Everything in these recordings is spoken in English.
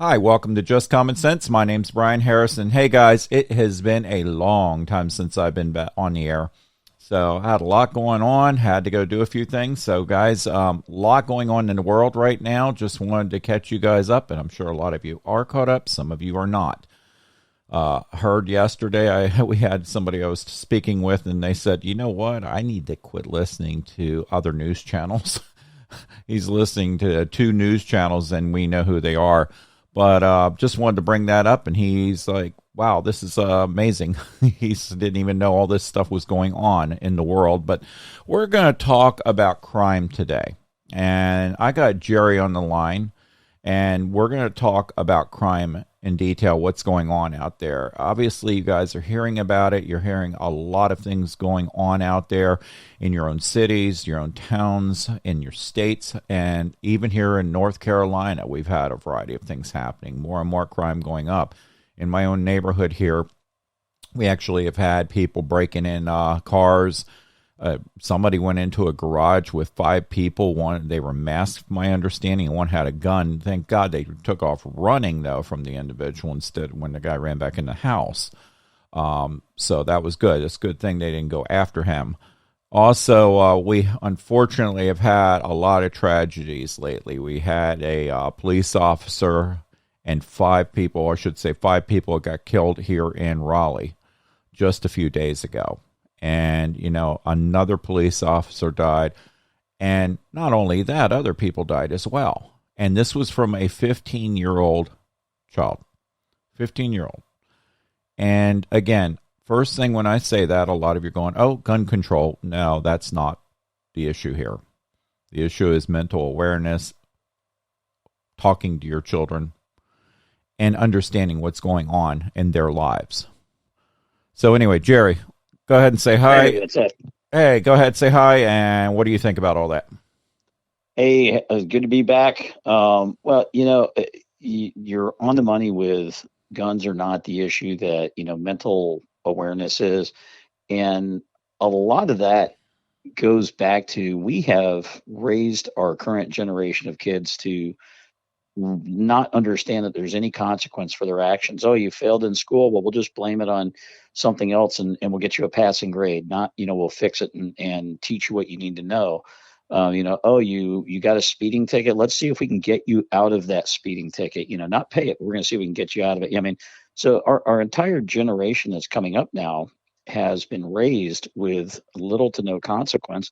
Hi, welcome to Just Common Sense. My name's Brian Harrison. Hey guys, it has been a long time since I've been back on the air. So I had a lot going on, had to go do a few things. So guys, a lot going on in the world right now. Just wanted to catch you guys up, and I'm sure a lot of you are caught up. Some of you are not. Heard yesterday, we had somebody I was speaking with, and they said, you know what? I need to quit listening to other news channels. He's listening to two news channels, and we know who they are. But just wanted to bring that up, and he's like, wow, this is amazing. He didn't even know all this stuff was going on in the world. But we're going to talk about crime today. And I got Jerry on the line, and we're going to talk about crime in detail, what's going on out there. Obviously, you guys are hearing about it. You're hearing a lot of things going on out there in your own cities, your own towns, in your states, and even here in North Carolina, we've had a variety of things happening, more and more crime going up. In my own neighborhood here, we actually have had people breaking in cars. Somebody went into a garage with 5 people. They were masked, my understanding. One had a gun. Thank God they took off running, though, from the individual instead when the guy ran back in the house. So that was good. It's a good thing they didn't go after him. Also, we unfortunately have had a lot of tragedies lately. We had a police officer and 5 people, or I should say 5 people got killed here in Raleigh just a few days ago. And, you know, another police officer died. And not only that, other people died as well. And this was from a 15-year-old child. 15-year-old. And again, first thing when I say that, a lot of you are going, oh, gun control. No, that's not the issue here. The issue is mental awareness, talking to your children, and understanding what's going on in their lives. So anyway, Jerry, go ahead and say hi. Hey, what's up? Hey, go ahead and say hi. And what do you think about all that? Hey, it's good to be back. Well, you're on the money with guns are not the issue that, mental awareness is. And a lot of that goes back to we have raised our current generation of kids to not understand that there's any consequence for their actions. Oh, you failed in school. Well, we'll just blame it on something else and we'll get you a passing grade. Not, we'll fix it and teach you what you need to know. Oh, you got a speeding ticket. Let's see if we can get you out of that speeding ticket. Not pay it. We're going to see if we can get you out of it. I mean, so our entire generation that's coming up now has been raised with little to no consequence.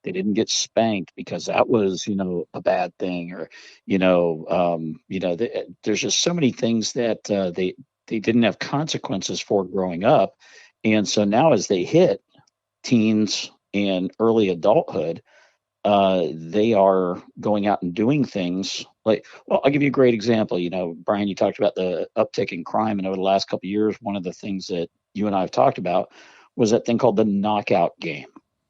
They didn't get spanked because that was, a bad thing, or, there's just so many things that they didn't have consequences for growing up, and so now as they hit teens and early adulthood, they are going out and doing things like, well, I'll give you a great example. Brian, you talked about the uptick in crime, and over the last couple of years, one of the things that you and I have talked about was that thing called the knockout game,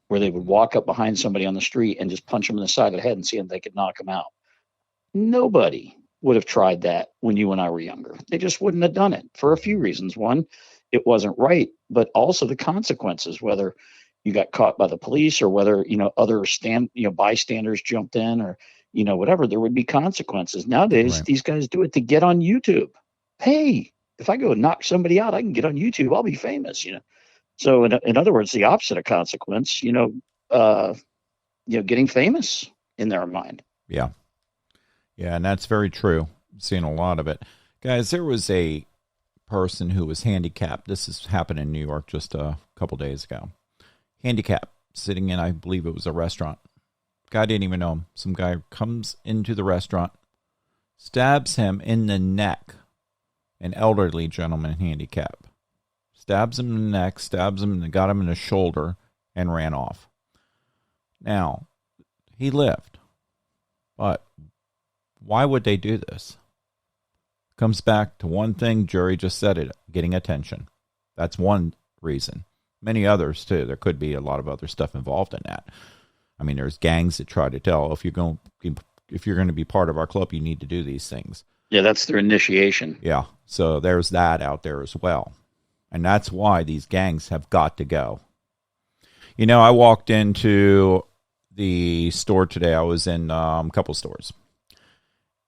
where they would walk up behind somebody on the street and just punch them in the side of the head and see if they could knock them out. Nobody would have tried that when you and I were younger. They just wouldn't have done it for a few reasons. One, it wasn't right, but also the consequences, whether you got caught by the police or whether, other bystanders jumped in, or, whatever, there would be consequences. Nowadays, Right. these guys do it to get on YouTube. Hey, if I go knock somebody out, I can get on YouTube. I'll be famous. So in other words, the opposite of consequence, getting famous in their mind. Yeah. Yeah, and that's very true. I'm seeing a lot of it. Guys, there was a person who was handicapped. This has happened in New York just a couple days ago. Handicapped, sitting in, I believe it was a restaurant. Guy didn't even know him. Some guy comes into the restaurant, stabs him in the neck. An elderly gentleman, handicapped. Stabs him in the neck, stabs him, and got him in the shoulder, and ran off. Now, he lived. But why would they do this? Comes back to one thing, Jerry just said it, getting attention. That's one reason. Many others, too. There could be a lot of other stuff involved in that. I mean, there's gangs that try to tell, if you're going to be part of our club, you need to do these things. Yeah, that's their initiation. Yeah, so there's that out there as well. And that's why these gangs have got to go. I walked into the store today. I was in a couple stores.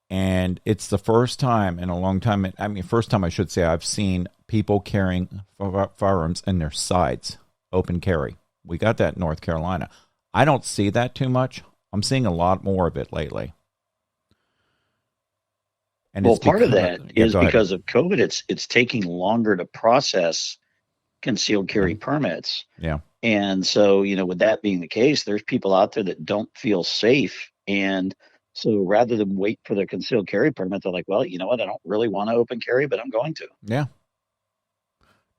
And it's the first time in a long time, I mean, first time I should say, I've seen people carrying firearms in their sides, open carry. We got that in North Carolina. I don't see that too much. I'm seeing a lot more of it lately. And well, part of that is because of COVID. It's taking longer to process concealed carry permits. Yeah. And so, with that being the case, there's people out there that don't feel safe. And so rather than wait for their concealed carry permit, they're like, well, you know what? I don't really want to open carry, but I'm going to. Yeah.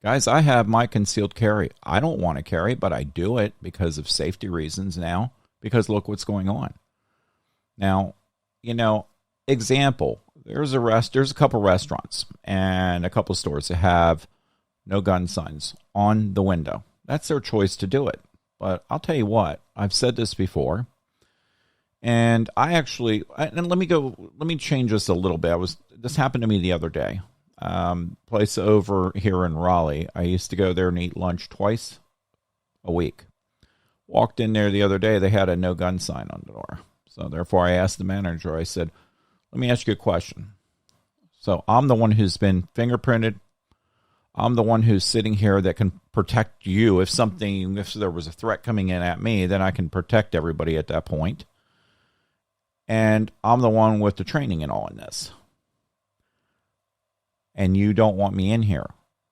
Guys, I have my concealed carry. I don't want to carry, but I do it because of safety reasons now, because look what's going on. Now, example, there's a couple restaurants and a couple stores that have no gun signs on the window. That's their choice to do it. But I'll tell you what, I've said this before, and let me change this a little bit. This happened to me the other day. Place over here in Raleigh. I used to go there and eat lunch twice a week. Walked in there the other day, they had a no gun sign on the door. So therefore I asked the manager, I said, let me ask you a question. So I'm the one who's been fingerprinted. I'm the one who's sitting here that can protect you. If there was a threat coming in at me, then I can protect everybody at that point. And I'm the one with the training and all in this. And you don't want me in here.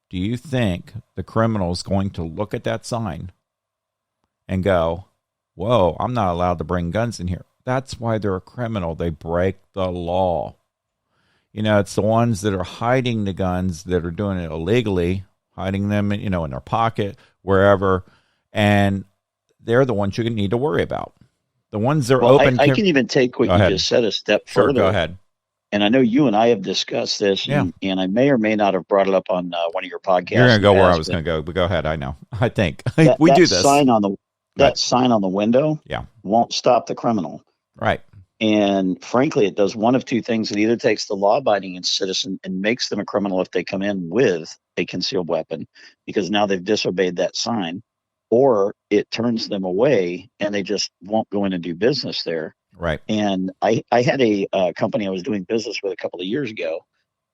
Do you think the criminal is going to look at that sign and go, whoa, I'm not allowed to bring guns in here? That's why they're a criminal. They break the law. It's the ones that are hiding the guns that are doing it illegally, hiding them, in their pocket, wherever. And they're the ones you need to worry about. The ones that are open. I can even take what you just said a step further. Go ahead. And I know you and I have discussed this, and I may or may not have brought it up on one of your podcasts. You're going to go where I was going to go, but go ahead. I know. I think we do this. That sign on the window won't stop the criminal. Right. And frankly, it does one of two things. It either takes the law-abiding citizen and makes them a criminal if they come in with a concealed weapon, because now they've disobeyed that sign, or it turns them away and they just won't go in and do business there. Right. And I had a company I was doing business with a couple of years ago,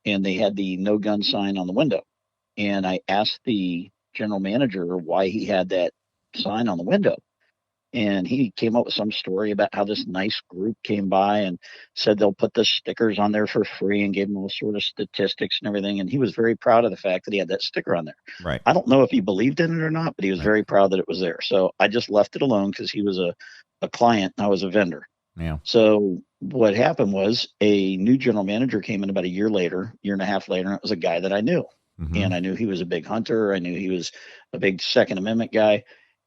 and they had the no gun sign on the window. And I asked the general manager why he had that sign on the window. And he came up with some story about how this nice group came by and said they'll put the stickers on there for free, and gave him all sort of statistics and everything. And he was very proud of the fact that he had that sticker on there. Right. I don't know if he believed in it or not, but he was very proud that it was there. So I just left it alone because he was a client and I was a vendor. Yeah. So what happened was a new general manager came in about a year and a half later, and it was a guy that I knew. Mm-hmm. And I knew he was a big hunter. I knew he was a big Second Amendment guy.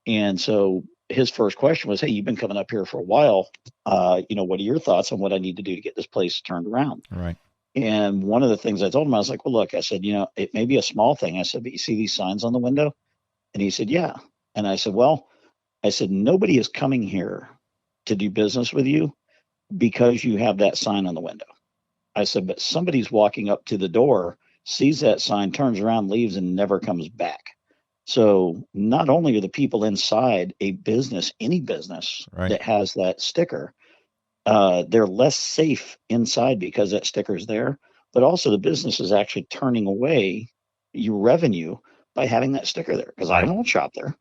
And so his first question was, hey, you've been coming up here for a while. What are your thoughts on what I need to do to get this place turned around? Right. And one of the things I told him, I was like, well, look, I said, it may be a small thing. I said, but you see these signs on the window? And he said, yeah. And I said, nobody is coming here to do business with you because you have that sign on the window. I said, but somebody's walking up to the door, sees that sign, turns around, leaves, and never comes back. So not only are the people inside a business, any business that has that sticker, they're less safe inside because that sticker is there, but also the business is actually turning away your revenue by having that sticker there, because I don't shop there.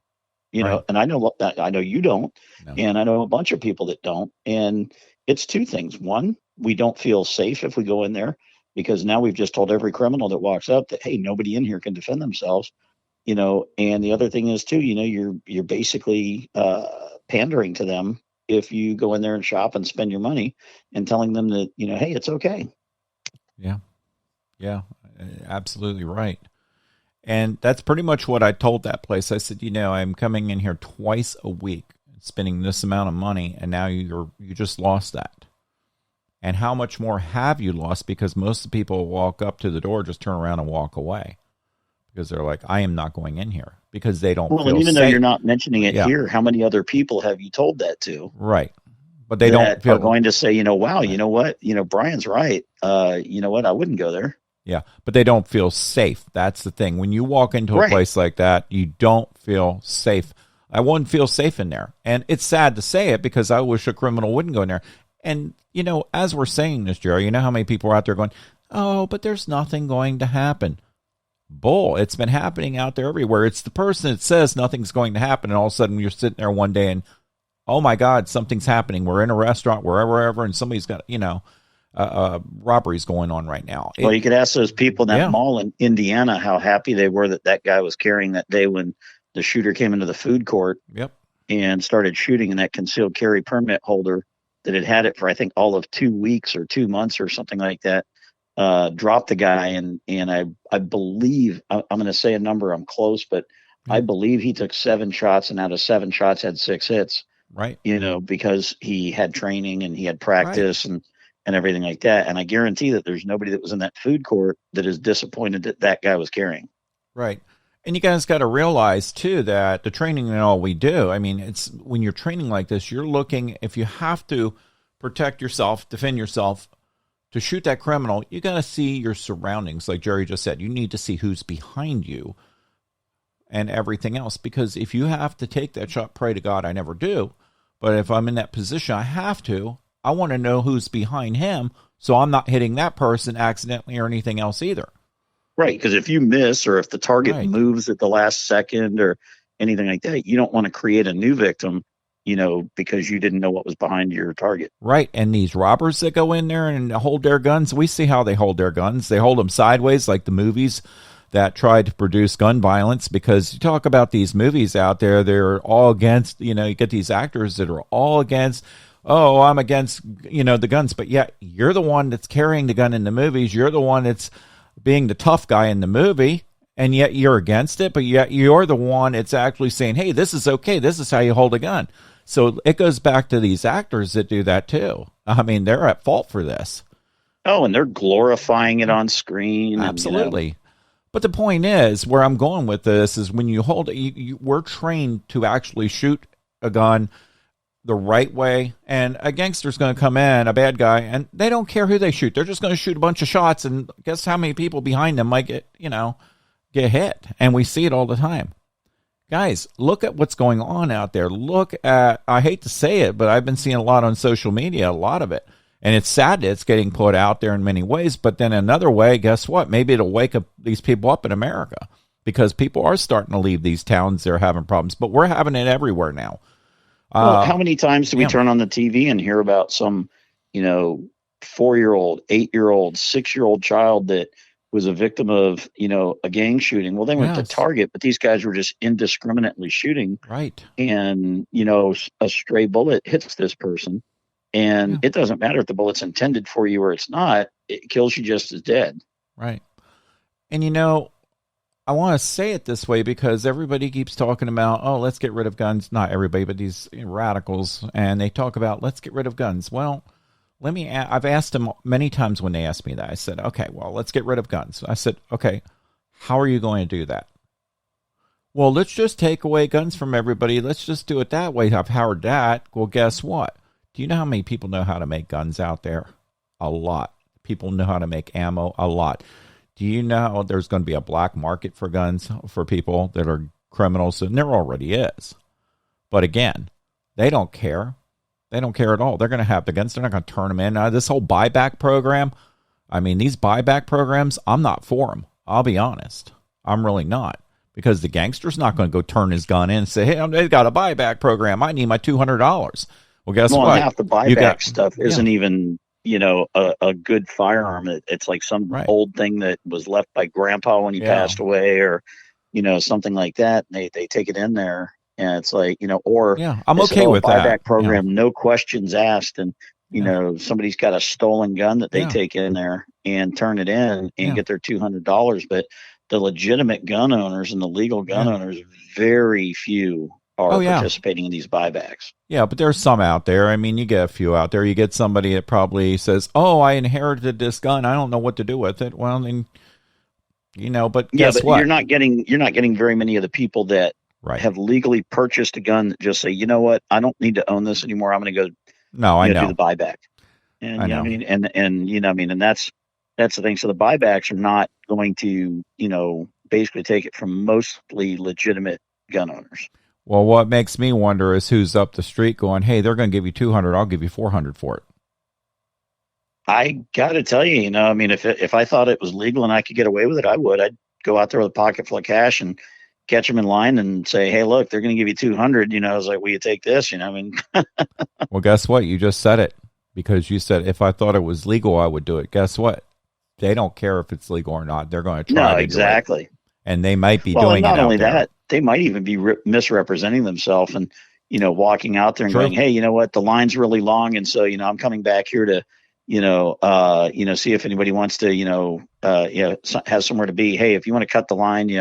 And I know you don't, and I know a bunch of people that don't. And it's two things. One, we don't feel safe if we go in there, because now we've just told every criminal that walks up that, hey, nobody in here can defend themselves. And the other thing is too, you're basically pandering to them if you go in there and shop and spend your money, and telling them that, hey, it's okay. Yeah, absolutely right. And that's pretty much what I told that place. I said, I'm coming in here twice a week, spending this amount of money, and now you just lost that. And how much more have you lost? Because most of the people walk up to the door, just turn around and walk away, because they're like, I am not going in here, because they don't feel and even safe. Though you're not mentioning it here, how many other people have you told that to? Right. But they don't feel going to say, wow, you know what? Brian's right. You know what? I wouldn't go there. Yeah, but they don't feel safe. That's the thing. When you walk into a place like that, you don't feel safe. I wouldn't feel safe in there. And it's sad to say it, because I wish a criminal wouldn't go in there. And, as we're saying this, Jerry, you know how many people are out there going, oh, but there's nothing going to happen. Bull. It's been happening out there everywhere. It's the person that says nothing's going to happen, and all of a sudden you're sitting there one day and, oh my God, something's happening. We're in a restaurant, wherever, and somebody's got, robberies going on right now. Well, you could ask those people in that mall in Indiana how happy they were that guy was carrying that day when the shooter came into the food court and started shooting, and that concealed carry permit holder that had it for, I think, all of 2 weeks or 2 months or something like that, dropped the guy. And I believe, I'm going to say a number, I'm close, but I believe he took 7 shots, and out of 7 shots had 6 hits. Right. Because he had training and he had practice and everything like that. And I guarantee that there's nobody that was in that food court that is disappointed that guy was carrying. Right. And you guys got to realize, too, that the training and all we do, I mean, it's when you're training like this, you're looking, if you have to protect yourself, defend yourself, to shoot that criminal, you got to see your surroundings. Like Jerry just said, you need to see who's behind you and everything else. Because if you have to take that shot, pray to God I never do. But if I'm in that position, I have to. I want to know who's behind him, so I'm not hitting that person accidentally or anything else either. Right, because if you miss or if the target moves at the last second or anything like that, you don't want to create a new victim, because you didn't know what was behind your target. Right, and these robbers that go in there and hold their guns, we see how they hold their guns. They hold them sideways like the movies that tried to produce gun violence, because you talk about these movies out there, they're all against, you get these actors that are all against, oh, I'm against, the guns, but yet you're the one that's carrying the gun in the movies. You're the one that's being the tough guy in the movie, and yet you're against it, but yet you're the one that's actually saying, hey, this is okay. This is how you hold a gun. So it goes back to these actors that do that too. I mean, they're at fault for this. Oh, and they're glorifying it on screen. Absolutely. But the point is, where I'm going with this is when you hold it, we're trained to actually shoot a gun the right way. And a gangster's going to come in, a bad guy, and they don't care who they shoot. They're just going to shoot a bunch of shots, and guess how many people behind them might get hit. And we see it all the time. Guys, look at what's going on out there. Look at, I hate to say it, but I've been seeing a lot on social media, a lot of it. And it's sad that it's getting put out there in many ways. But then another way, guess what? Maybe it'll wake up these people up in America, because people are starting to leave these towns. They're having problems, but we're having it everywhere now. Well, how many times do we turn on the TV and hear about some, 4-year-old, 8-year-old, 6-year-old child that was a victim of, a gang shooting? Well, they went to Target, but these guys were just indiscriminately shooting. Right. And, a stray bullet hits this person. And it doesn't matter if the bullet's intended for you or it's not. It kills you just as dead. Right. And, I want to say it this way because everybody keeps talking about, oh, let's get rid of guns. Not everybody, but these radicals. And they talk about, let's get rid of guns. Well, I've asked them many times when they ask me that. I said, okay, well, let's get rid of guns. I said, okay, how are you going to do that? Well, let's just take away guns from everybody. Let's just do it that way. I've heard that. Well, guess what? Do you know how many people know how to make guns out there? A lot. People know how to make ammo. A lot. Do you know there's going to be a black market for guns for people that are criminals? And there already is. But again, they don't care. They don't care at all. They're going to have the guns. They're not going to turn them in. This whole buyback program, I mean, these buyback programs, I'm not for them. I'll be honest. I'm really not. Because the gangster's not going to go turn his gun in and say, hey, they've got a buyback program. I need my $200. Well, guess what? Half the buyback stuff isn't even, a good firearm. It's like some old thing that was left by grandpa when he passed away, or, something like that. And they take it in there, and it's like, or I'm okay with buyback that program, no questions asked. And, somebody's got a stolen gun that they take in there and turn it in and get their $200. But the legitimate gun owners and the legal gun owners, very few are participating in these buybacks. Yeah, but there's some out there. I mean, you get a few out there. You get somebody that probably says, oh, I inherited this gun. I don't know what to do with it. Well, then, but guess what? You're not getting very many of the people that have legally purchased a gun that just say, you know what, I don't need to own this anymore. I'm going to go do the buyback. And and that's the thing. So the buybacks are not going to, basically take it from mostly legitimate gun owners. Well, what makes me wonder is who's up the street going, hey, they're going to give you $200. I'll give you $400 for it. I got to tell you, I mean, if I thought it was legal and I could get away with it, I would. I'd go out there with a pocket full of cash and catch them in line and say, "Hey, look, they're going to give you 200." I was like, "Will you take this?" I mean, Well, guess what? You just said it because you said if I thought it was legal, I would do it. Guess what? They don't care if it's legal or not. They're going to try no, to do it, exactly. and they might be Well, and doing it not out only there. that, they might even be misrepresenting themselves and, walking out there and True. going, "Hey, you know what? The line's really long, and so, I'm coming back here to, see if anybody wants to, have somewhere to be. Hey, if you want to cut the line,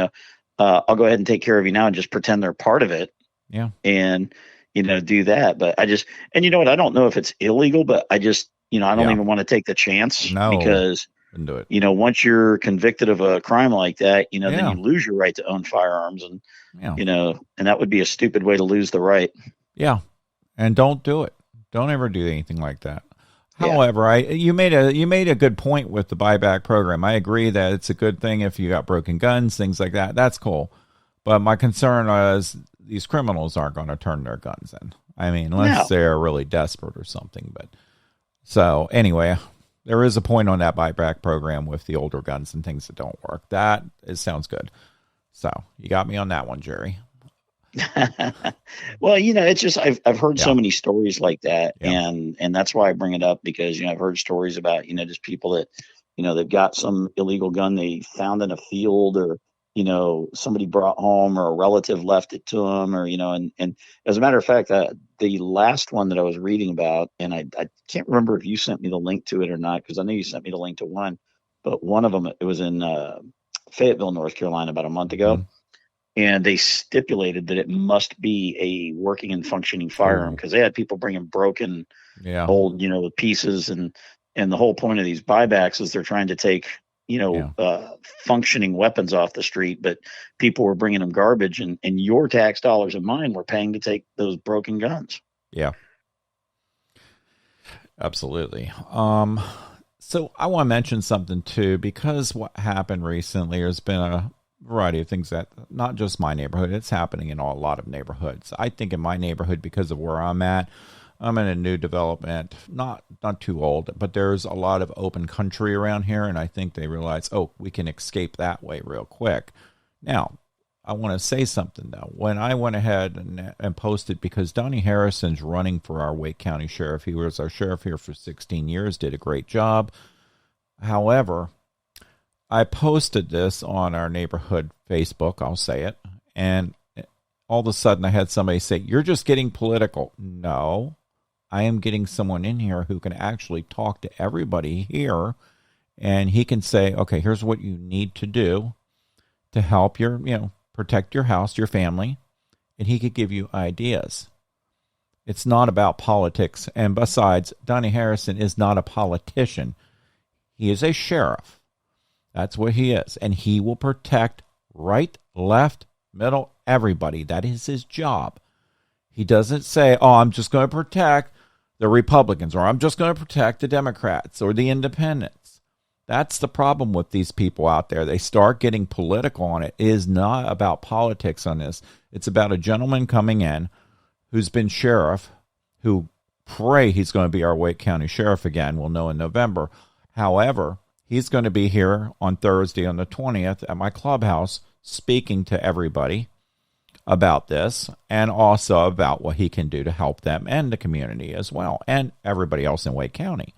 I'll go ahead and take care of you now and just pretend they're part of it Yeah. and, do that." But and you know what? I don't know if it's illegal, but I don't Yeah. even want to take the chance No. because Didn't do it. once you're convicted of a crime like that, then Yeah. you lose your right to own firearms, and Yeah. and that would be a stupid way to lose the right. Yeah. And don't do it. Don't ever do anything like that. Yeah. However, you made a good point with the buyback program. I agree that it's a good thing if you got broken guns, things like that. That's cool. But my concern is these criminals aren't going to turn their guns in. I mean, unless No. they're really desperate or something. But so anyway, there is a point on that buyback program with the older guns and things that don't work. Sounds good. So you got me on that one, Jerry. Well, it's just I've heard Yeah. so many stories like that, Yeah. and that's why I bring it up because I've heard stories about just people that they've got some illegal gun they found in a field, or somebody brought home, or a relative left it to them, or and as a matter of fact, the last one that I was reading about, and I can't remember if you sent me the link to it or not, because I know you sent me the link to one, but one of them, it was in Fayetteville, North Carolina, about a month ago, Mhm. and they stipulated that it must be a working and functioning firearm Ooh. because they had people bringing broken Yeah. old pieces, and the whole point of these buybacks is they're trying to take Yeah. functioning weapons off the street, but people were bringing them garbage, and your tax dollars and mine were paying to take those broken guns. Yeah. Absolutely. So I want to mention something too, because what happened recently, there's been a variety of things that not just my neighborhood, it's happening in a lot of neighborhoods. I think in my neighborhood, because of where I'm at, I'm in a new development, not too old, but there's a lot of open country around here, and I think they realize, oh, we can escape that way real quick. Now, I want to say something though. When I went ahead and posted, because Donnie Harrison's running for our Wake County Sheriff, he was our sheriff here for 16 years, did a great job. However, I posted this on our neighborhood Facebook, I'll say it, and all of a sudden I had somebody say, "You're just getting political." No, I am getting someone in here who can actually talk to everybody here, and he can say, "Okay, here's what you need to do to help protect your house, your family," and he could give you ideas. It's not about politics. And besides, Donnie Harrison is not a politician. He is a sheriff. That's what he is. And he will protect right, left, middle, everybody. That is his job. He doesn't say, "Oh, I'm just going to protect the Republicans," or "I'm just going to protect the Democrats or the independents." That's the problem with these people out there. They start getting political on it. It is not about politics on this. It's about a gentleman coming in who's been sheriff, who pray he's going to be our Wake County Sheriff again. We'll know in November. However, he's going to be here on Thursday on the 20th at my clubhouse speaking to everybody about this and also about what he can do to help them and the community as well and everybody else in Wake County.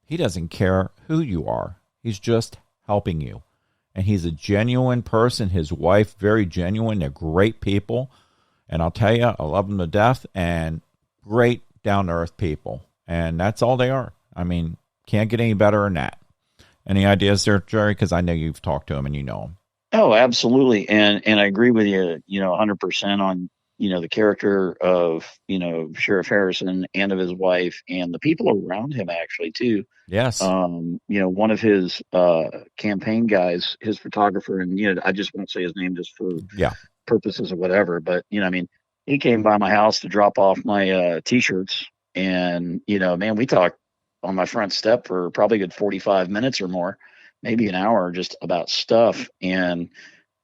He doesn't care who you are. He's just helping you. And he's a genuine person. His wife, very genuine. They're great people. And I'll tell you, I love them to death, and great down-to-earth people. And that's all they are. I mean, can't get any better than that. Any ideas there, Jerry? Because I know you've talked to him and you know him. Oh, absolutely. And I agree with you, 100% on, the character of, Sheriff Harrison and of his wife and the people around him actually too. Yes. One of his campaign guys, his photographer, and I just won't say his name just for Yeah. purposes of whatever, but I mean, he came by my house to drop off my t-shirts, and man, we talked on my front step for probably a good 45 minutes or more, maybe an hour, just about stuff. And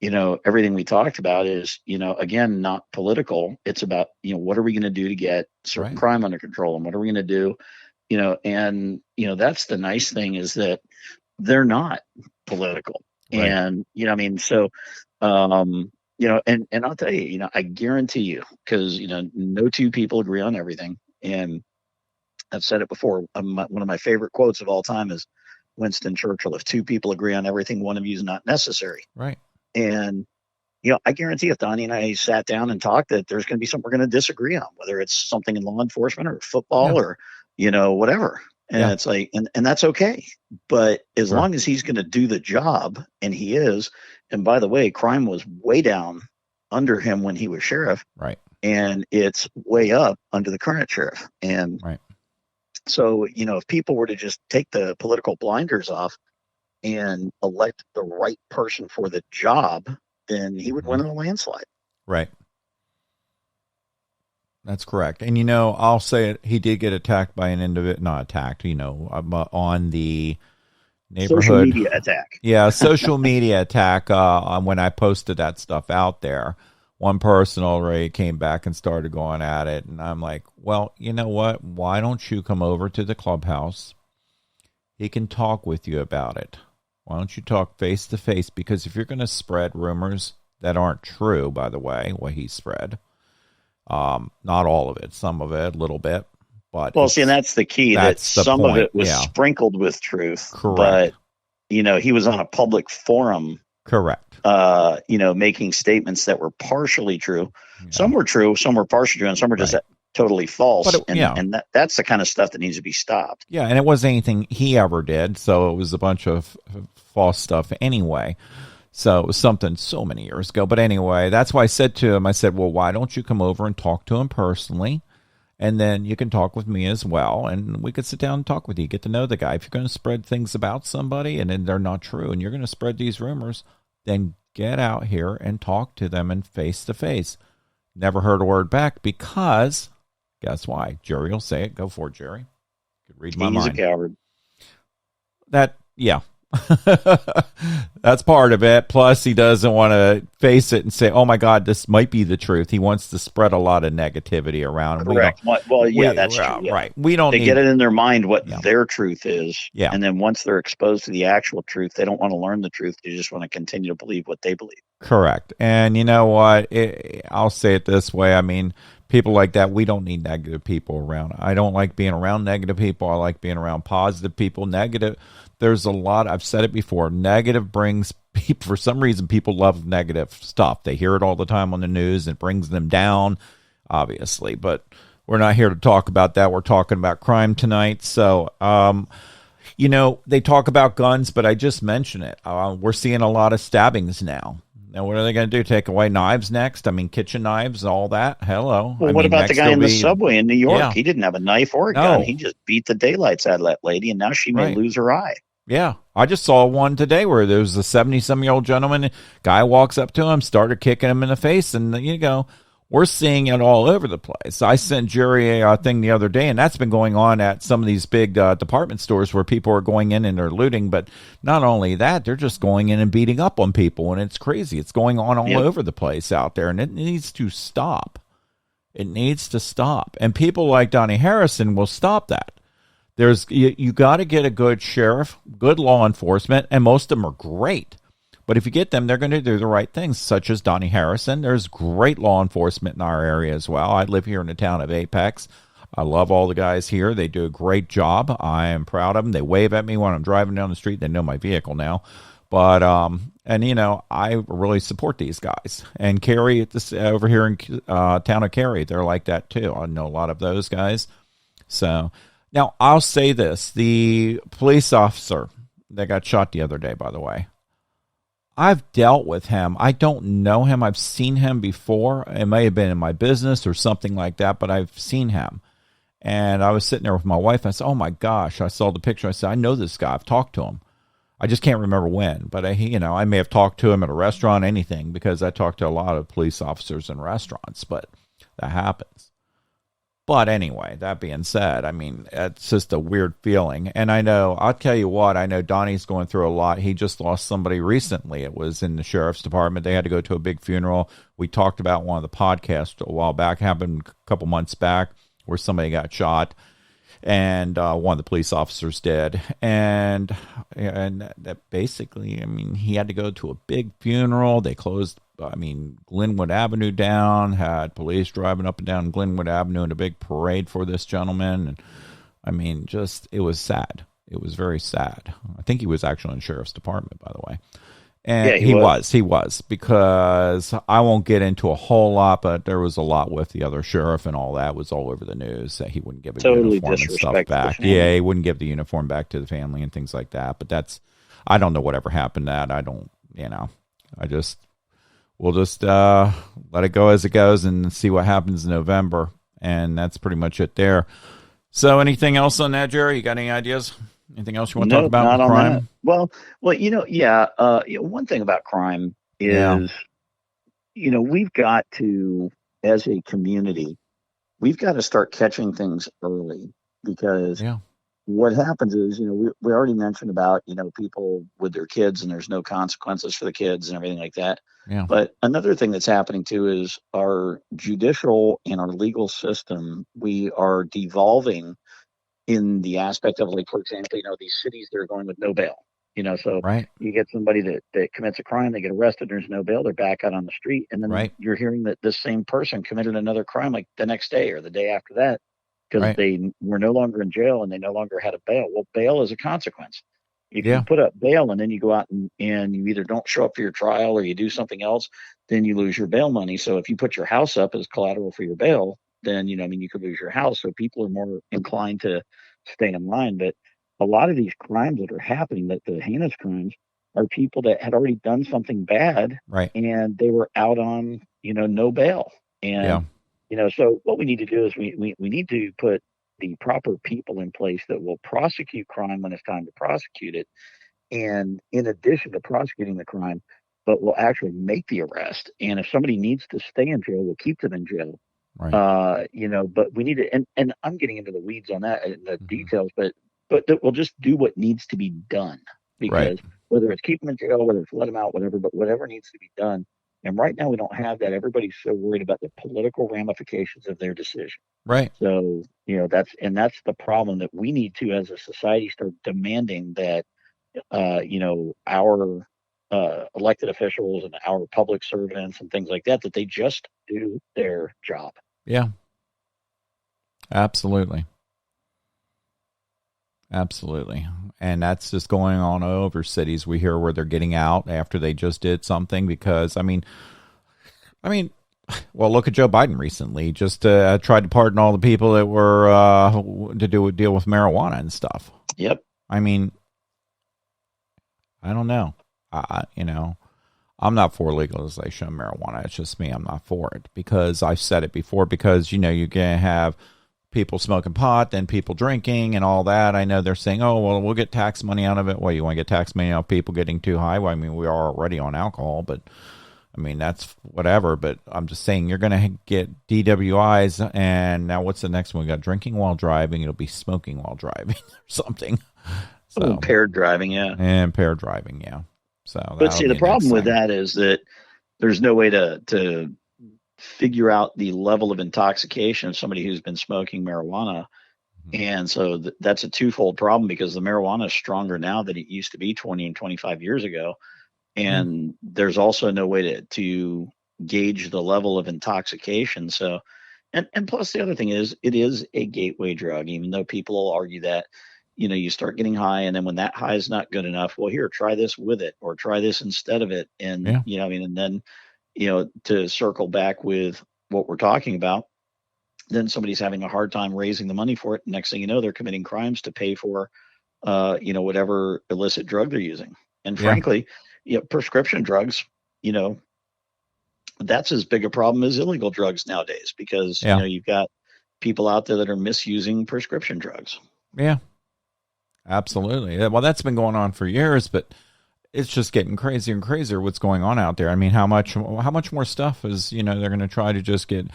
everything we talked about is, again, not political. It's about, what are we going to do to get certain Right. crime under control, and what are we going to do that's the nice thing is that they're not political. Right. And, I mean, so, and I'll tell you, I guarantee you, because, no two people agree on everything. And I've said it before. One of my favorite quotes of all time is Winston Churchill: if two people agree on everything, one of you is not necessary. Right. And, I guarantee if Donnie and I sat down and talked, that there's going to be something we're going to disagree on, whether it's something in law enforcement or football or, whatever. And it's like, and that's okay. But as long as he's going to do the job, and he is, and by the way, crime was way down under him when he was sheriff. Right. And it's way up under the current sheriff. And so, if people were to just take the political blinders off and elect the right person for the job, then he would win in a landslide. Right. That's correct. And, I'll say it, he did get attacked by an individual, not attacked, on the neighborhood. Social media attack. Yeah, social media attack when I posted that stuff out there. One person already came back and started going at it. And I'm like, well, you know what? Why don't you come over to the clubhouse? He can talk with you about it. Why don't you talk face to face? Because if you're going to spread rumors that aren't true, by the way, what he spread, not all of it, some of it, a little bit. But see, and that's the key, that some of it was sprinkled with truth. Correct. But, he was on a public forum. Correct. Making statements that were partially true. Yeah. Some were true, some were partially true, and some were just totally false. And that's the kind of stuff that needs to be stopped. Yeah, and it wasn't anything he ever did, so it was a bunch of false stuff anyway. So it was something so many years ago. But anyway, that's why I said to him, well, why don't you come over and talk to him personally? And then you can talk with me as well, and we could sit down and talk with you, get to know the guy. If you're going to spread things about somebody and then they're not true, and you're going to spread these rumors, then get out here and talk to them and face to face. Never heard a word back because, guess why? Jerry will say it. Go for it, Jerry. You could read my mind. He's a coward. Yeah. That's part of it. Plus, he doesn't want to face it and say, oh, my God, this might be the truth. He wants to spread a lot of negativity around. Correct. That's true. Yeah. Right. We don't get it in their mind what their truth is. Yeah. And then once they're exposed to the actual truth, they don't want to learn the truth. They just want to continue to believe what they believe. Correct. And you know what? I'll say it this way. I mean, people like that, we don't need negative people around. I don't like being around negative people. I like being around positive people. Negative, there's a lot, I've said it before, negative brings people, for some reason, people love negative stuff. They hear it all the time on the news. It brings them down, obviously. But we're not here to talk about that. We're talking about crime tonight. So, they talk about guns, but I just mentioned it. We're seeing a lot of stabbings now. Now, what are they going to do? Take away knives next? I mean, kitchen knives, all that? Hello. Well, what about the guy in the subway in New York? Yeah. He didn't have a knife or a gun. He just beat the daylights out of that lady, and now she may lose her eye. Yeah. I just saw one today where there was a 70-some-year-old gentleman. Guy walks up to him, started kicking him in the face, and, we're seeing it all over the place. I sent Jerry a thing the other day, and that's been going on at some of these big department stores where people are going in and they're looting. But not only that, they're just going in and beating up on people, and it's crazy. It's going on all over the place out there, and it needs to stop. It needs to stop. And people like Donnie Harrison will stop that. You got to get a good sheriff, good law enforcement, and most of them are great. But if you get them, they're going to do the right things, such as Donnie Harrison. There's great law enforcement in our area as well. I live here in the town of Apex. I love all the guys here. They do a great job. I am proud of them. They wave at me when I'm driving down the street. They know my vehicle now. But, I really support these guys. And Cary, over here in town of Cary, they're like that too. I know a lot of those guys. So, now I'll say this. The police officer that got shot the other day, by the way, I've dealt with him. I don't know him. I've seen him before. It may have been in my business or something like that, but I've seen him. And I was sitting there with my wife. I said, oh, my gosh. I saw the picture. I said, I know this guy. I've talked to him. I just can't remember when. But, I may have talked to him at a restaurant, anything, because I talk to a lot of police officers in restaurants. But that happens. But anyway, that being said, I mean, it's just a weird feeling. And I'll tell you what, I know Donnie's going through a lot. He just lost somebody recently. It was in the sheriff's department. They had to go to a big funeral. We talked about one of the podcasts a while back, happened a couple months back, where somebody got shot. and one of the police officers did, and that basically, I mean, he had to go to a big funeral. They closed, I mean, Glenwood Avenue down, had police driving up and down Glenwood Avenue in a big parade for this gentleman, and I mean, just, it was sad. It was very sad. I think he was actually in the sheriff's department, by the way. And Yeah, he was, because I won't get into a whole lot, but there was a lot with the other sheriff and all that was all over the news that he wouldn't give a totally uniform and stuff disrespect the back. family. Yeah, he wouldn't give the uniform back to the family and things like that. But that's, I don't know whatever happened to that. I don't, you know, we'll just let it go as it goes and see what happens in November. And that's pretty much it there. So anything else on that, Jerry? You got any ideas? Anything else you want to talk about not with on crime? that. Well, yeah. One thing about crime is, we've got to, as a community, we've got to start catching things early, because what happens is, we already mentioned about, people with their kids and there's no consequences for the kids and everything like that. Yeah. But another thing that's happening too is our judicial and our legal system, we are devolving in the aspect of, like, for example, these cities that are going with no bail. So Right. you get somebody that commits a crime, they get arrested, there's no bail, they're back out on the street, and then you're hearing that this same person committed another crime like the next day or the day after that, because they were no longer in jail and they no longer had a bail. Well, bail is a consequence. If you put up bail and then you go out and you either don't show up for your trial or you do something else, then you lose your bail money. So if you put your house up as collateral for your bail, then, you could lose your house. So people are more inclined to stay in line. But a lot of these crimes that are happening, that the heinous crimes, are people that had already done something bad, and they were out on, no bail. And, so what we need to do is we need to put the proper people in place that will prosecute crime when it's time to prosecute it. And in addition to prosecuting the crime, but will actually make the arrest. And if somebody needs to stay in jail, we'll keep them in jail. But we need to, and I'm getting into the weeds on that and the details, but that we'll just do what needs to be done, because whether it's keep them in jail, whether it's let them out, whatever, but whatever needs to be done. And right now we don't have that. Everybody's so worried about the political ramifications of their decision. Right. So, that's the problem, that we need to, as a society, start demanding that, our elected officials and our public servants and things like that they just do their job. Yeah. Absolutely. Absolutely. And that's just going on over cities. We hear where they're getting out after they just did something, because, I mean, well, look at Joe Biden recently. Just tried to pardon all the people that were to deal with marijuana and stuff. Yep. I mean, I don't know. I'm not for legalization of marijuana. It's just me. I'm not for it, because I've said it before, because, you're going to have people smoking pot, then people drinking and all that. I know they're saying, oh, well, we'll get tax money out of it. Well, you want to get tax money out of people getting too high? Well, I mean, we are already on alcohol, but I mean, that's whatever. But I'm just saying, you're going to get DWIs. And now what's the next one? We got drinking while driving. It'll be smoking while driving or something. So, impaired driving. Yeah. Impaired driving. Yeah. So, but see, the problem with that is that there's no way to figure out the level of intoxication of somebody who's been smoking marijuana. And so that's a twofold problem, because the marijuana is stronger now than it used to be 20 and 25 years ago. And there's also no way to gauge the level of intoxication. So, and plus the other thing is, it is a gateway drug, even though people will argue that, you start getting high, and then when that high is not good enough, well, here, try this with it, or try this instead of it. And, and then, to circle back with what we're talking about, then somebody's having a hard time raising the money for it. Next thing you know, they're committing crimes to pay for, whatever illicit drug they're using. And frankly, prescription drugs, that's as big a problem as illegal drugs nowadays, because, you've got people out there that are misusing prescription drugs. Yeah, absolutely. Well, that's been going on for years, but it's just getting crazier and crazier what's going on out there. I mean, how much more stuff is, they're going to try to just get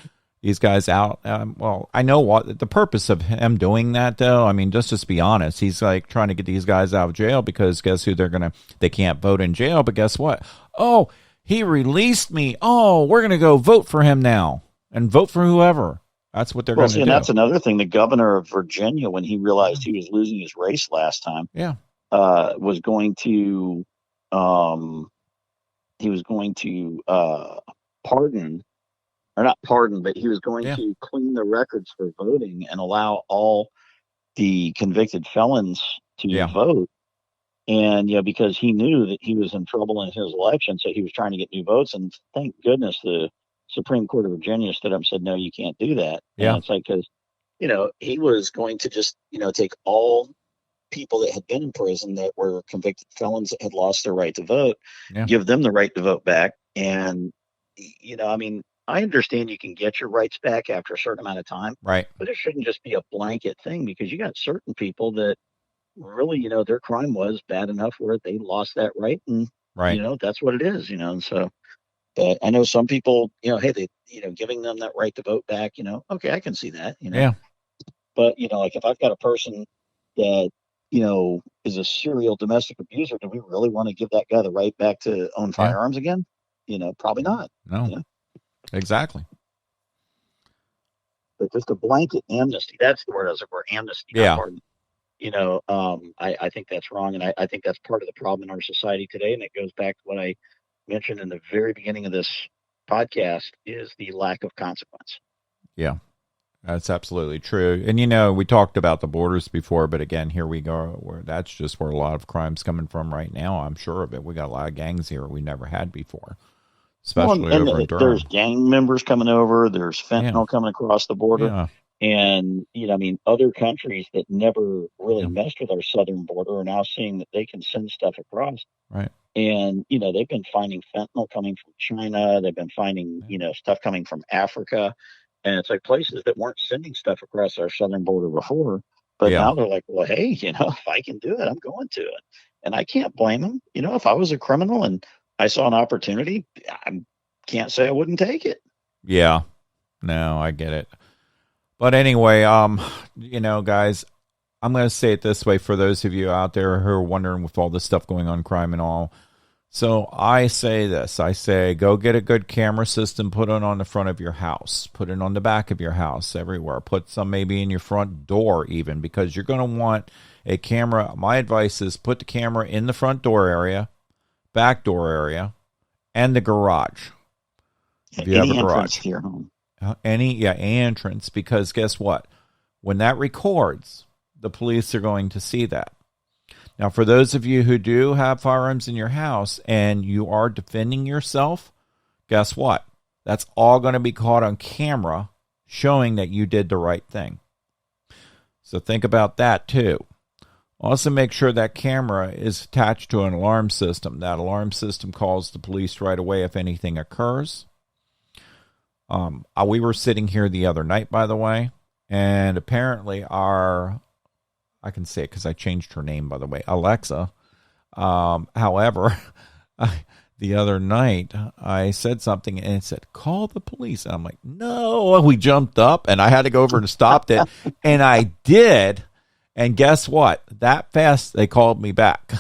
these guys out. Well, I know what the purpose of him doing that, though. I mean, just be honest, he's like trying to get these guys out of jail, because guess who they can't vote in jail, but guess what? Oh, he released me. Oh, we're going to go vote for him now and vote for whoever. That's what they're Well, going to see, and do. that's another thing. The governor of Virginia, when he realized he was losing his race last time, Yeah. was going to, um, he was going to pardon, or not pardon, but he was going Yeah. to clean the records for voting and allow all the convicted felons to Yeah. vote. And because he knew that he was in trouble in his election, so he was trying to get new votes. And thank goodness the Supreme Court of Virginia stood up and said, "No, you can't do that." And Yeah. it's like, because he was going to just take all people that had been in prison that were convicted felons that had lost their right to vote, Yeah. give them the right to vote back. And I mean, I understand you can get your rights back after a certain amount of time, Right. but it shouldn't just be a blanket thing, because you got certain people that really, their crime was bad enough where they lost that right, and Right. that's what it is. And so, but I know some people, hey, they, giving them that right to vote back, okay, I can see that. Yeah. But like, if I've got a person that is a serial domestic abuser, do we really want to give that guy the right back to own Yeah. firearms again? Probably not. No. Exactly. But just a blanket amnesty, that's the word I was looking for, amnesty, not Yeah. pardon. I think that's wrong. And I think that's part of the problem in our society today. And it goes back to what I mentioned in the very beginning of this podcast, is the lack of consequence. Yeah. That's absolutely true. And, we talked about the borders before, but again, here we go. That's just where a lot of crime's coming from right now. I'm sure of it. We got a lot of gangs here we never had before, especially over in Durham. There's gang members coming over. There's fentanyl coming across the border. Yeah. And, other countries that never really messed with our southern border are now seeing that they can send stuff across. Right. And, they've been finding fentanyl coming from China. They've been finding, stuff coming from Africa. And it's like places that weren't sending stuff across our southern border before. But now they're like, well, hey, if I can do it, I'm going to it. And I can't blame them. If I was a criminal and I saw an opportunity, I can't say I wouldn't take it. Yeah. No, I get it. But anyway, guys, I'm going to say it this way for those of you out there who are wondering with all this stuff going on, crime and all. So I say this, go get a good camera system, put it on the front of your house, put it on the back of your house, everywhere. Put some maybe in your front door even, because you're going to want a camera. My advice is put the camera in the front door area, back door area, and the garage. If you have a garage. To your home. Any entrance, because guess what? When that records, the police are going to see that. Now, for those of you who do have firearms in your house and you are defending yourself, guess what? That's all going to be caught on camera, showing that you did the right thing. So think about that too. Also, make sure that camera is attached to an alarm system. That alarm system calls the police right away if anything occurs. We were sitting here the other night, by the way, and apparently I can say it because I changed her name, by the way, Alexa. However, the other night I said something and it said, call the police. And I'm like, no. We jumped up and I had to go over and stopped it. And I did. And guess what? That fast, they called me back.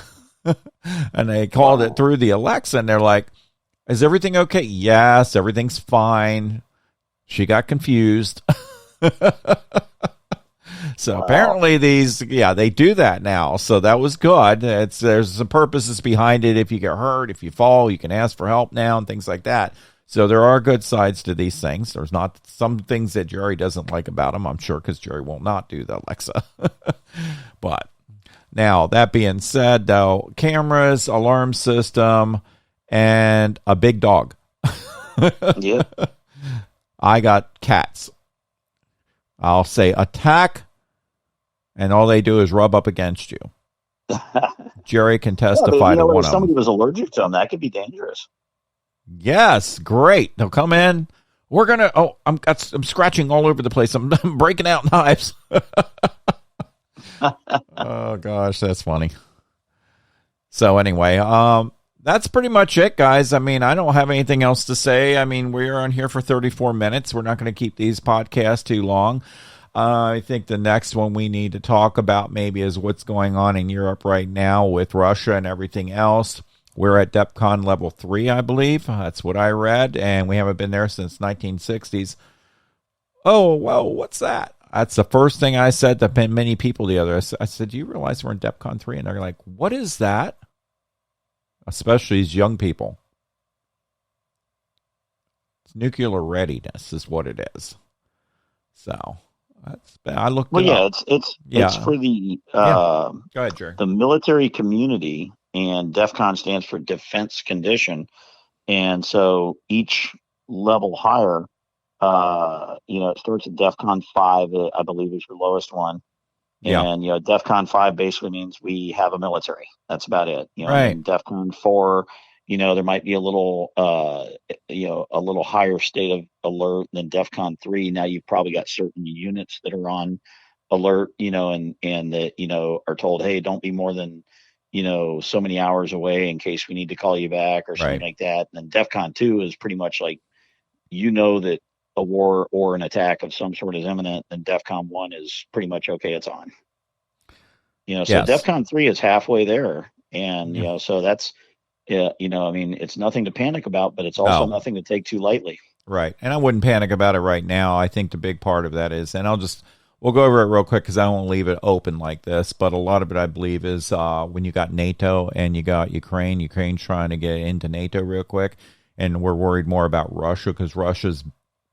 And they called it through the Alexa and they're like, is everything okay? Yes, everything's fine. She got confused. So apparently they do that now. So that was good. There's some purposes behind it. If you get hurt, if you fall, you can ask for help now and things like that. So there are good sides to these things. There's not some things that Jerry doesn't like about them, I'm sure, because Jerry will not do the Alexa. But now, that being said, though, cameras, alarm system, and a big dog. Yeah. I got cats. I'll say attack, and all they do is rub up against you. Jerry can testify to one of them. If somebody was allergic to them, that could be dangerous. Yes, great. They'll come in. We're gonna. Oh, I'm scratching all over the place. I'm breaking out knives. Oh gosh, that's funny. So anyway, that's pretty much it, guys. I mean, I don't have anything else to say. I mean, we're on here for 34 minutes. We're not going to keep these podcasts too long. I think the next one we need to talk about maybe is what's going on in Europe right now with Russia and everything else. We're at DEFCON level 3, I believe. That's what I read, and we haven't been there since 1960s. Oh, whoa, what's that? That's the first thing I said to many people the other. I said, "Do you realize we're in DEFCON 3?" And they're like, "What is that?" Especially these young people. It's nuclear readiness is what it is. So I looked Well, it yeah, up. it's Yeah, for yeah. Go ahead, Jerry. the military community, and DEFCON stands for Defense Condition, and so each level higher, it starts at DEFCON 5, I believe is your lowest one. Yeah, And, DEFCON 5 basically means we have a military. That's about it. And right, then DEFCON 4, there might be a little, a little higher state of alert than DEFCON 3. Now you've probably got certain units that are on alert, and that, are told, hey, don't be more than, so many hours away in case we need to call you back or something right. like that. And then DEFCON 2 is pretty much like, that a war or an attack of some sort is imminent, and DEFCON 1 is pretty much okay, it's on. So Yes. DEFCON 3 is halfway there. And, Yeah. so that's, yeah, I mean, it's nothing to panic about, but it's also No. nothing to take too lightly. Right. And I wouldn't panic about it right now. I think the big part of that is, and we'll go over it real quick because I won't leave it open like this, but a lot of it I believe is when you got NATO and you got Ukraine's trying to get into NATO real quick. And we're worried more about Russia because Russia's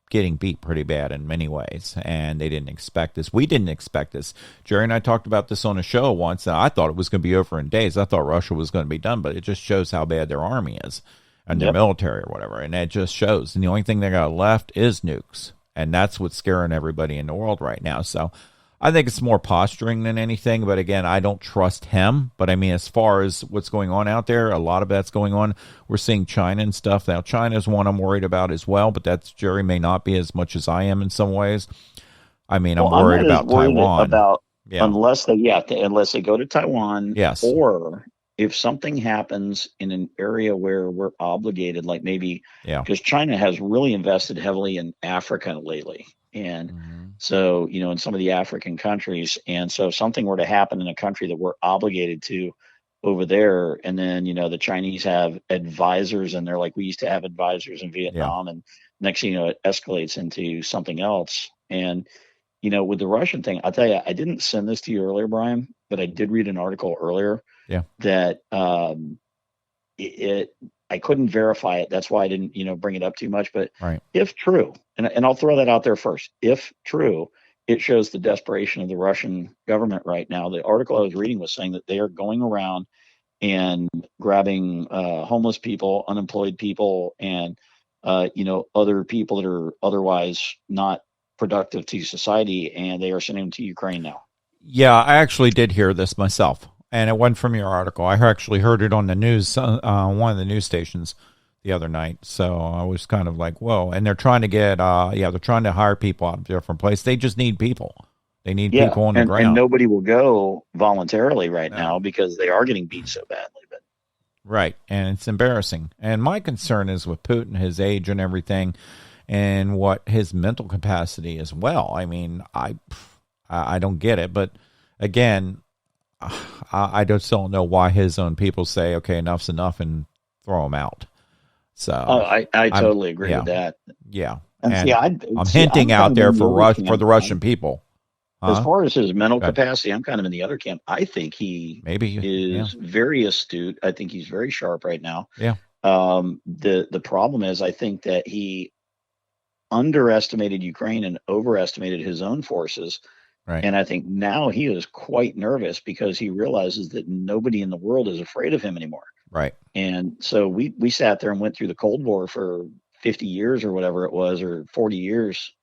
getting beat pretty bad in many ways. And they didn't expect this. We didn't expect this. Jerry and I talked about this on a show once, and I thought it was going to be over in days. I thought Russia was going to be done, but it just shows how bad their army is and their Yep. military or whatever. And it just shows. And the only thing they got left is nukes. And that's what's scaring everybody in the world right now. So I think it's more posturing than anything. But again, I don't trust him. But I mean, as far as what's going on out there, a lot of that's going on. We're seeing China and stuff. Now, China is one I'm worried about as well. But that's, Jerry, may not be as much as I am in some ways. I mean, I'm Well, I'm worried not as about worried Taiwan. about, Yeah. unless they go to Taiwan, Yes. or if something happens in an area where we're obligated, like maybe Yeah. because China has really invested heavily in Africa lately. And Hmm. so, in some of the African countries. And so if something were to happen in a country that we're obligated to over there, and then, the Chinese have advisors, and they're like, we used to have advisors in Yeah. Vietnam, and next thing you know, it escalates into something else. And with the Russian thing, I'll tell you, I didn't send this to you earlier, Brian, but I did read an article earlier Yeah. that it I couldn't verify it. That's why I didn't, bring it up too much. But Right. if true, and I'll throw that out there first, if true, it shows the desperation of the Russian government right now. The article I was reading was saying that they are going around and grabbing homeless people, unemployed people, and other people that are otherwise not productive to society, and they are sending them to Ukraine now. Yeah, I actually did hear this myself, and it wasn't from your article. I actually heard it on the news, one of the news stations the other night. So I was kind of like, whoa. And they're trying to they're trying to hire people out of different places. They just need people. They need Yeah, people on the and ground. nobody will go voluntarily right No. now because they are getting beat so badly. But Right. And it's embarrassing. And my concern is with Putin, his age and everything, and what his mental capacity as well. I mean, I don't get it. But again, I just don't know why his own people say, okay, enough's enough and throw him out. oh, So I I'm, totally agree yeah, with that. yeah. And And I'm hinting I'm out kind of there in the for other For camp. the Russian people. As Huh? far as his mental Good. capacity, I'm kind of in the other camp. I think he Maybe. Yeah. is very astute. I think he's very sharp right now. Yeah. The problem is, I think that he underestimated Ukraine and overestimated his own forces. Right. And I think now he is quite nervous because he realizes that nobody in the world is afraid of him anymore. Right. And so we sat there and went through the Cold War for 50 years or whatever it was, or 40 years,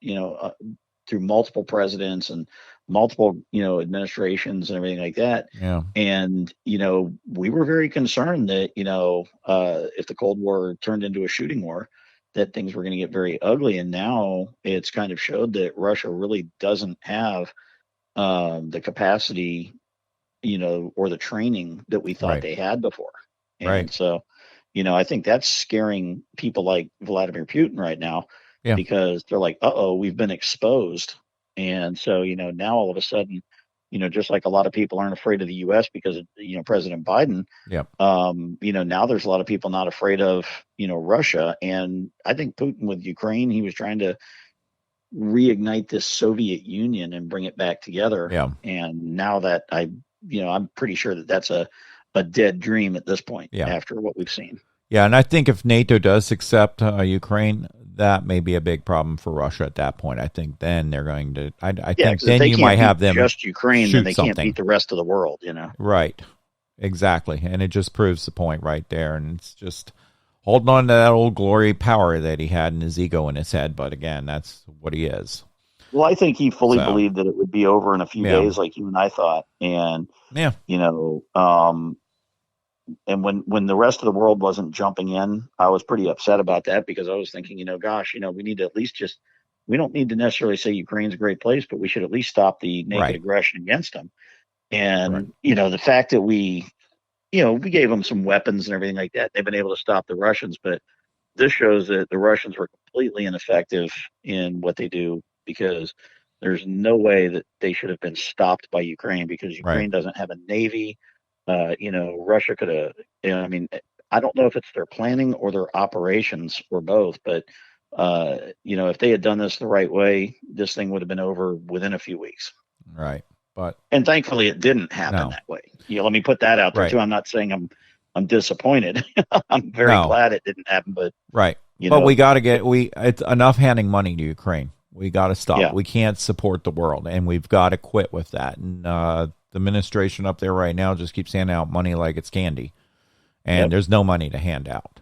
through multiple presidents and multiple, administrations and everything like that. Yeah. And, we were very concerned that, if the Cold War turned into a shooting war, that things were going to get very ugly. And now it's kind of showed that Russia really doesn't have the capacity, or the training that we thought Right. they had before. Right. And so, I think that's scaring people like Vladimir Putin right now, Yeah. because they're like, uh-oh, we've been exposed. And so, now all of a sudden, just like a lot of people aren't afraid of the US because of, President Biden, Yeah. now there's a lot of people not afraid of, Russia. And I think Putin with Ukraine, he was trying to reignite this Soviet Union and bring it back together. Yeah. And now that I'm pretty sure that that's a dead dream at this point Yeah. after what we've seen. Yeah, and I think if NATO does accept Ukraine, that may be a big problem for Russia at that point. I think then they're going to. I think then you might have them just Ukraine, then they something. can't beat the rest of the world. Right, exactly, and it just proves the point right there. And it's just holding on to that old glory power that he had and his ego in his head. But again, that's what he is. Well, I think he fully believed that it would be over in a few days, like you and I thought. And and when the rest of the world wasn't jumping in, I was pretty upset about that, because I was thinking, gosh, we need to at least we don't need to necessarily say Ukraine's a great place, but we should at least stop the naked aggression against them. And, the fact that we gave them some weapons and everything like that, they've been able to stop the Russians, but this shows that the Russians were completely ineffective in what they do, because there's no way that they should have been stopped by Ukraine, because Ukraine doesn't have a navy. Russia could have, I don't know if it's their planning or their operations or both, but, if they had done this the right way, this thing would have been over within a few weeks. Right. And thankfully it didn't happen that way. Let me put that out there too. I'm not saying I'm disappointed. I'm very glad it didn't happen, but we got to it's enough handing money to Ukraine. We got to stop. We can't support the world, and we've got to quit with that. And, the administration up there right now just keeps handing out money like it's candy, and there's no money to hand out.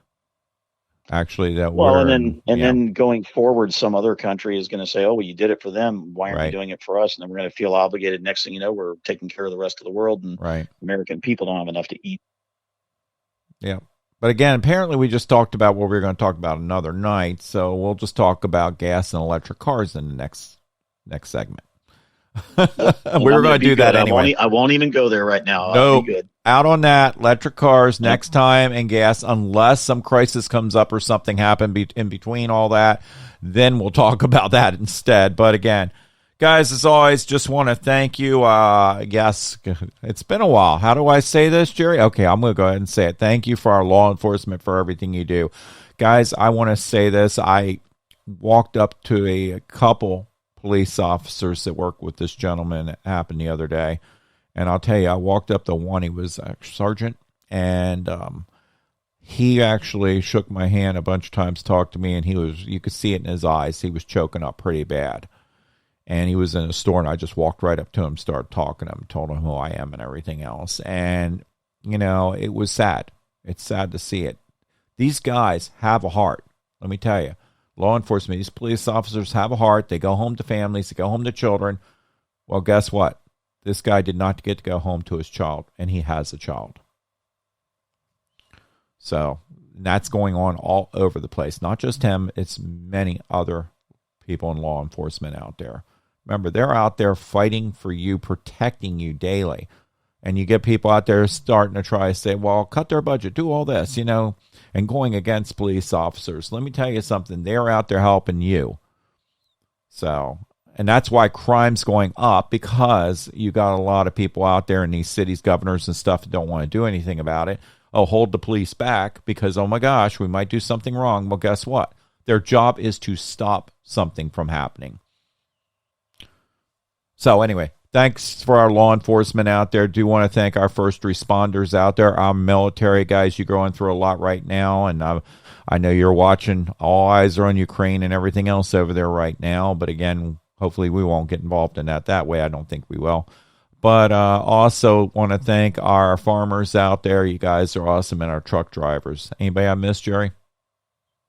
Actually, then going forward, some other country is going to say, "Oh, well, you did it for them. Why aren't you doing it for us?" And then we're going to feel obligated. Next thing you know, we're taking care of the rest of the world, and American people don't have enough to eat. Yeah, but again, apparently, we just talked about what we were going to talk about another night, so we'll just talk about gas and electric cars in the next segment. We were going to do that anyway. I won't even go there right now. No, out on that. Electric cars next time, and gas, unless some crisis comes up or something happened in between all that, then we'll talk about that instead. But again, guys, as always, just want to thank you. Yes, it's been a while. How do I say this, Jerry? Okay, I'm going to go ahead and say it. Thank you for our law enforcement for everything you do. Guys, I want to say this. I walked up to a couple police officers that work with this gentleman. It happened the other day, and I'll tell you, I walked up to one. He was a sergeant, and he actually shook my hand a bunch of times, talked to me, and you could see it in his eyes. He was choking up pretty bad, and he was in a store, and I just walked right up to him, started talking to him, told him who I am and everything else, and it was sad. It's sad to see it. These guys have a heart. Let me tell you. Law enforcement, these police officers have a heart. They go home to families. They go home to children. Well, guess what? This guy did not get to go home to his child, and he has a child. So that's going on all over the place. Not just him. It's many other people in law enforcement out there. Remember, they're out there fighting for you, protecting you daily. And you get people out there starting to try to say, well, cut their budget, do all this, and going against police officers. Let me tell you something. They're out there helping you. So, and that's why crime's going up, because you got a lot of people out there in these cities, governors and stuff, that don't want to do anything about it. Oh, hold the police back because, oh my gosh, we might do something wrong. Well, guess what? Their job is to stop something from happening. So anyway, thanks for our law enforcement out there. Do want to thank our first responders out there, our military guys. You're going through a lot right now, and I know you're watching. All eyes are on Ukraine and everything else over there right now. But again, hopefully we won't get involved in that way. I don't think we will. But also want to thank our farmers out there. You guys are awesome, and our truck drivers. Anybody I missed, Jerry?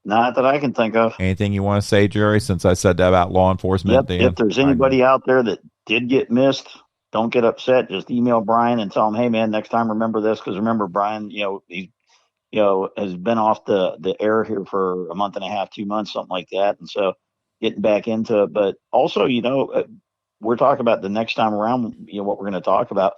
Not that I can think of. Anything you want to say, Jerry, since I said that about law enforcement? Yep, if there's anybody out there that did get missed, don't get upset. Just email Brian and tell him, hey, man, next time remember this. Because remember, Brian, he has been off the air here for a month and a half, 2 months, something like that. And so getting back into it. But also, we're talking about the next time around, what we're going to talk about.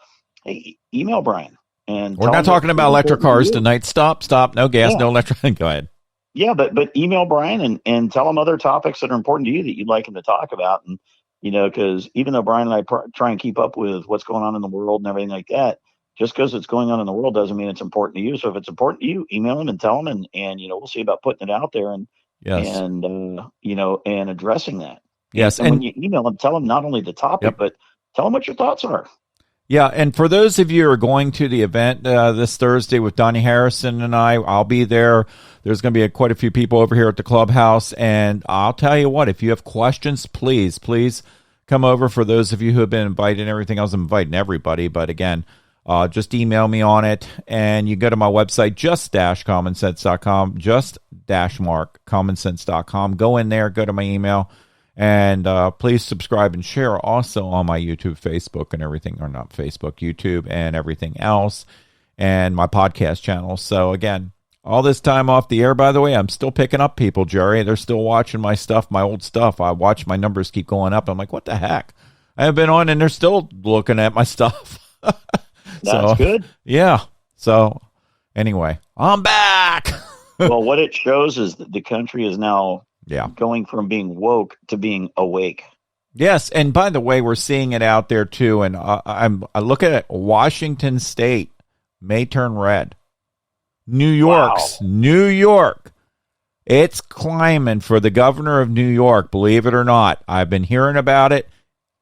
Hey, email Brian. And we're not talking about electric cars tonight. Stop. No gas, no electric. Go ahead. Yeah, but email Brian and tell him other topics that are important to you that you'd like him to talk about. And, because even though Brian and I try and keep up with what's going on in the world and everything like that, just because it's going on in the world doesn't mean it's important to you. So if it's important to you, email him and tell him, and we'll see about putting it out there and addressing that. Yes. And when you email them, tell them not only the topic, but tell them what your thoughts are. Yeah, and for those of you who are going to the event this Thursday with Donnie Harrison and I'll be there. There's going to be quite a few people over here at the clubhouse, and I'll tell you what, if you have questions, please come over. For those of you who have been invited and everything else, I'm inviting everybody, but again, just email me on it, and you go to my website, just-commonsense.com, just-markcommonsense.com. Go in there, go to my email. And please subscribe and share also on my YouTube, Facebook, and everything, or not Facebook, YouTube, and everything else, and my podcast channel. So, again, all this time off the air, by the way, I'm still picking up people, Jerry. They're still watching my stuff, my old stuff. I watch my numbers keep going up. I'm like, what the heck? I have been on, and they're still looking at my stuff. That's good. Yeah. So, anyway, I'm back. Well, what it shows is that the country is now going from being woke to being awake. Yes, and by the way, we're seeing it out there too. And I look at it. Washington State may turn red. New York, it's climbing for the governor of New York. Believe it or not, I've been hearing about it.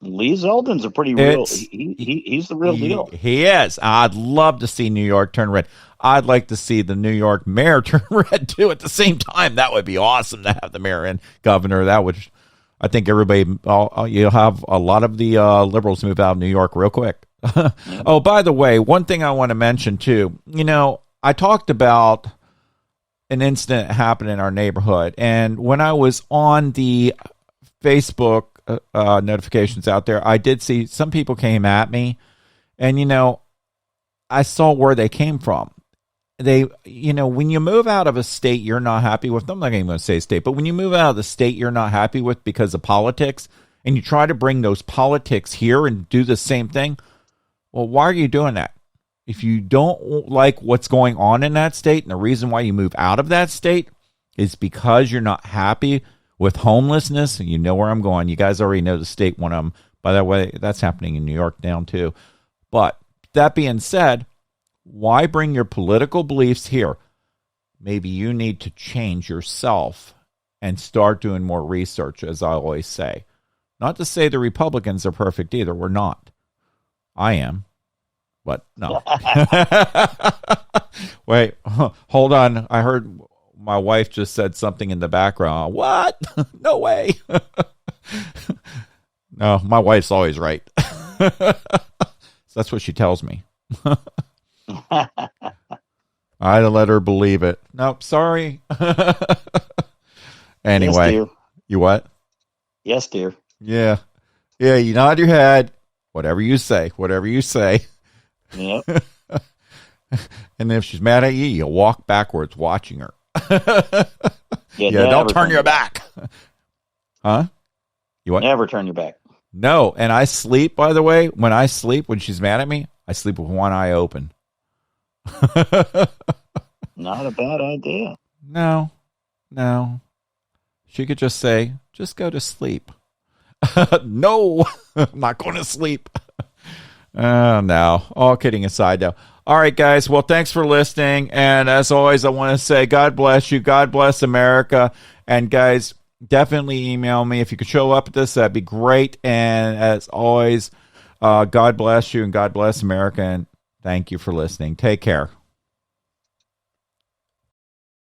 Lee Zeldin's a pretty real. He's the real deal. He is. I'd love to see New York turn red. I'd like to see the New York mayor turn red too at the same time. That would be awesome to have the mayor and governor. That would, I think everybody, you'll have a lot of the liberals move out of New York real quick. Oh, by the way, one thing I want to mention too, I talked about an incident that happened in our neighborhood. And when I was on the Facebook notifications out there, I did see some people came at me, and, I saw where they came from. They, when you move out of a state you're not happy with, I'm not even going to say state, but when you move out of the state you're not happy with because of politics, and you try to bring those politics here and do the same thing, well, why are you doing that? If you don't like what's going on in that state, and the reason why you move out of that state is because you're not happy with homelessness, you know where I'm going. You guys already know the state when I'm, by the way, that's happening in New York now too. But that being said, why bring your political beliefs here? Maybe you need to change yourself and start doing more research, as I always say. Not to say the Republicans are perfect either. We're not. I am. But no. Wait, hold on. I heard my wife just said something in the background. What? No way. No, my wife's always right. So that's what she tells me. I had to let her believe it. Nope, sorry. Anyway, yes, you what? Yes, dear. Yeah, you nod your head. Whatever you say. Yep. And if she's mad at you, you walk backwards watching her. Yeah, don't turn your back. Huh? You what? Never turn your back. No, and I sleep, by the way, when she's mad at me, I sleep with one eye open. Not a bad idea. No. She could just say, just go to sleep. No, I'm not going to sleep. No, all kidding aside, though. All right, guys. Well, thanks for listening. And as always, I want to say God bless you. God bless America. And guys, definitely email me. If you could show up at this, that'd be great. And as always, God bless you and God bless America. And thank you for listening. Take care.